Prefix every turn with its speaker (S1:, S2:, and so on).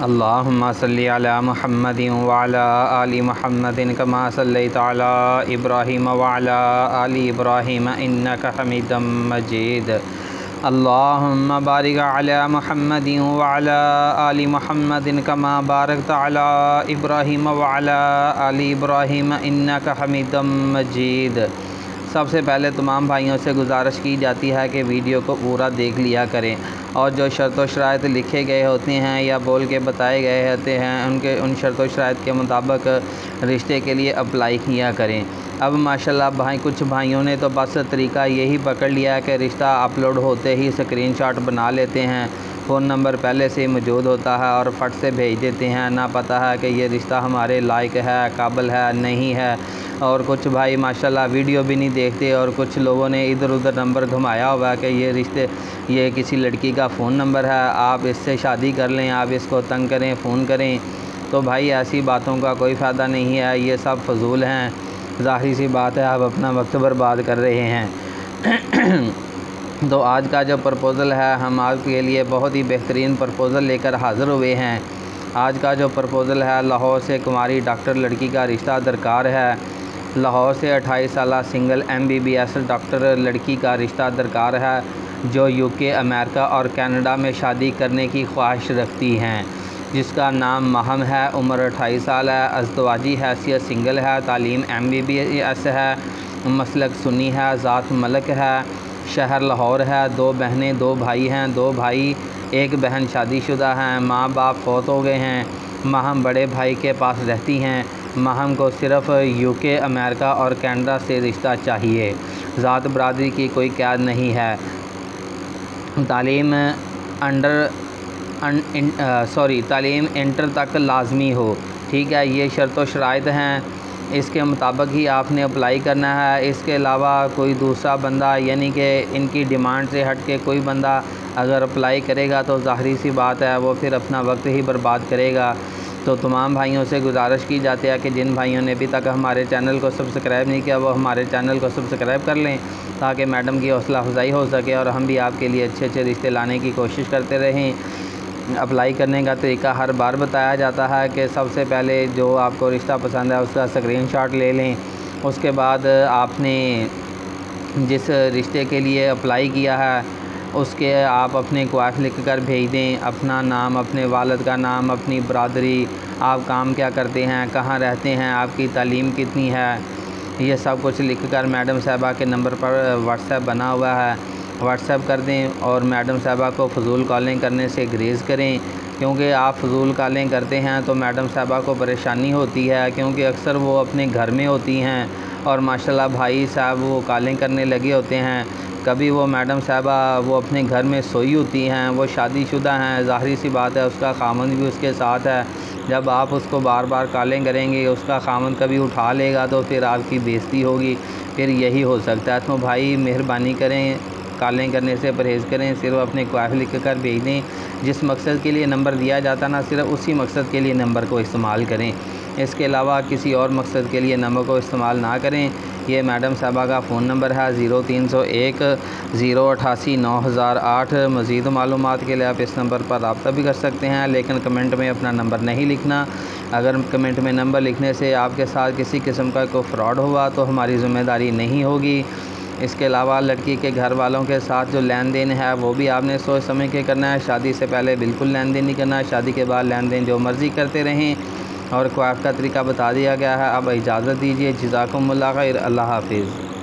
S1: اللہم صلی علی محمد وعلی آل محمد کما صلیت علی ابراہیم وعلی آل ابراہیم انک حمید مجید۔ اللہم بارک علی محمد وعلی آل محمد کما بارکت علی ابراہیم وعلی آل ابراہیم انک حمید مجید۔ سب سے پہلے تمام بھائیوں سے گزارش کی جاتی ہے کہ ویڈیو کو پورا دیکھ لیا کریں، اور جو شرط و شرائط لکھے گئے ہوتے ہیں یا بول کے بتائے گئے ہوتے ہیں ان شرط و شرائط کے مطابق رشتے کے لیے اپلائی کیا کریں۔ اب ماشاءاللہ کچھ بھائیوں نے تو بس طریقہ یہی پکڑ لیا ہے کہ رشتہ اپلوڈ ہوتے ہی اسکرین شاٹ بنا لیتے ہیں، فون نمبر پہلے سے موجود ہوتا ہے اور فٹ سے بھیج دیتے ہیں، نہ پتہ ہے کہ یہ رشتہ ہمارے لائق ہے، قابل ہے، نہیں ہے۔ اور کچھ بھائی ماشاءاللہ ویڈیو بھی نہیں دیکھتے، اور کچھ لوگوں نے ادھر ادھر نمبر گھمایا ہوا ہے کہ یہ کسی لڑکی کا فون نمبر ہے، آپ اس سے شادی کر لیں، آپ اس کو تنگ کریں، فون کریں۔ تو بھائی ایسی باتوں کا کوئی فائدہ نہیں ہے، یہ سب فضول ہیں، ظاہر سی بات ہے آپ اپنا وقت برباد کر رہے ہیں۔ تو آج کا جو پرپوزل ہے، ہم آپ کے لیے بہت ہی بہترین پرپوزل لے کر حاضر ہوئے ہیں۔ آج کا جو پرپوزل ہے، لاہور سے کماری ڈاکٹر لڑکی کا رشتہ درکار ہے۔ لاہور سے 28 سالہ سنگل MBBS ڈاکٹر لڑکی کا رشتہ درکار ہے، جو UK، امریکہ اور کینیڈا میں شادی کرنے کی خواہش رکھتی ہیں، جس کا نام ماہم ہے، عمر 28 سال ہے، ازدواجی حیثیت سنگل ہے، تعلیم MBBS ہے، مسلک سنی ہے، ذات ملک ہے، شہر لاہور ہے، 2 بہنیں 2 بھائی ہیں، 2 بھائی 1 بہن شادی شدہ ہیں، ماں باپ فوت ہو گئے ہیں، ماہم بڑے بھائی کے پاس رہتی ہیں، ماہم کو صرف UK، امریکہ اور کینیڈا سے رشتہ چاہیے، ذات برادری کی کوئی قید نہیں ہے، تعلیم انٹر تک لازمی ہو۔ ٹھیک ہے، یہ شرط و شرائط ہیں، اس کے مطابق ہی آپ نے اپلائی کرنا ہے۔ اس کے علاوہ کوئی دوسرا بندہ، یعنی کہ ان کی ڈیمانڈ سے ہٹ کے کوئی بندہ اگر اپلائی کرے گا تو ظاہری سی بات ہے وہ پھر اپنا وقت ہی برباد کرے گا۔ تو تمام بھائیوں سے گزارش کی جاتی ہے کہ جن بھائیوں نے ابھی تک ہمارے چینل کو سبسکرائب نہیں کیا وہ ہمارے چینل کو سبسکرائب کر لیں، تاکہ میڈم کی حوصلہ افزائی ہو سکے اور ہم بھی آپ کے لیے اچھے اچھے رشتے لانے کی کوشش کرتے رہیں۔ اپلائی کرنے کا طریقہ ہر بار بتایا جاتا ہے کہ سب سے پہلے جو آپ کو رشتہ پسند ہے اس کا اسکرین شاٹ لے لیں، اس کے بعد آپ نے جس رشتے کے لیے اپلائی کیا ہے اس کے آپ اپنے کوائف لکھ کر بھیج دیں، اپنا نام، اپنے والد کا نام، اپنی برادری، آپ کام کیا کرتے ہیں، کہاں رہتے ہیں، آپ کی تعلیم کتنی ہے، یہ سب کچھ لکھ کر میڈم صاحبہ کے نمبر پر واٹس ایپ بنا ہوا ہے واٹس ایپ کر دیں، اور میڈم صاحبہ کو فضول کالنگ کرنے سے گریز کریں، کیونکہ آپ فضول کالنگ کرتے ہیں تو میڈم صاحبہ کو پریشانی ہوتی ہے، کیونکہ اکثر وہ اپنے گھر میں ہوتی ہیں اور ماشاءاللہ بھائی صاحب وہ کالنگ کرنے لگے ہوتے ہیں، کبھی وہ میڈم صاحبہ وہ اپنے گھر میں سوئی ہوتی ہیں، وہ شادی شدہ ہیں، ظاہری سی بات ہے اس کا خامند بھی اس کے ساتھ ہے، جب آپ اس کو بار بار کالنگ کریں گے اس کا خامند کبھی اٹھا لے گا تو پھر آپ کی بےزتی ہوگی، پھر یہی ہو سکتا ہے۔ تو بھائی مہربانی کریں، کالنگ کرنے سے پرہیز کریں، صرف اپنے کوائف لکھ کر بھیج دیں، جس مقصد کے لیے نمبر دیا جاتا نا صرف اسی مقصد کے لیے نمبر کو استعمال کریں، اس کے علاوہ کسی اور مقصد کے لیے نمبر کو استعمال نہ کریں۔ یہ میڈم صاحبہ کا فون نمبر ہے 0301 088 9008۔ مزید معلومات کے لیے آپ اس نمبر پر رابطہ بھی کر سکتے ہیں، لیکن کمنٹ میں اپنا نمبر نہیں لکھنا۔ اگر کمنٹ میں نمبر لکھنے سے آپ کے ساتھ کسی قسم کا کوئی فراڈ ہوا تو ہماری ذمہ داری نہیں ہوگی۔ اس کے علاوہ لڑکی کے گھر والوں کے ساتھ جو لین دین ہے وہ بھی آپ نے سوچ سمجھ کے کرنا ہے، شادی سے پہلے بالکل لین دین نہیں کرنا ہے، شادی کے بعد لین دین جو مرضی کرتے رہیں، اور کوائف کا طریقہ بتا دیا گیا ہے۔ اب اجازت دیجیے، جزاکم اللہ خیر، اللہ حافظ۔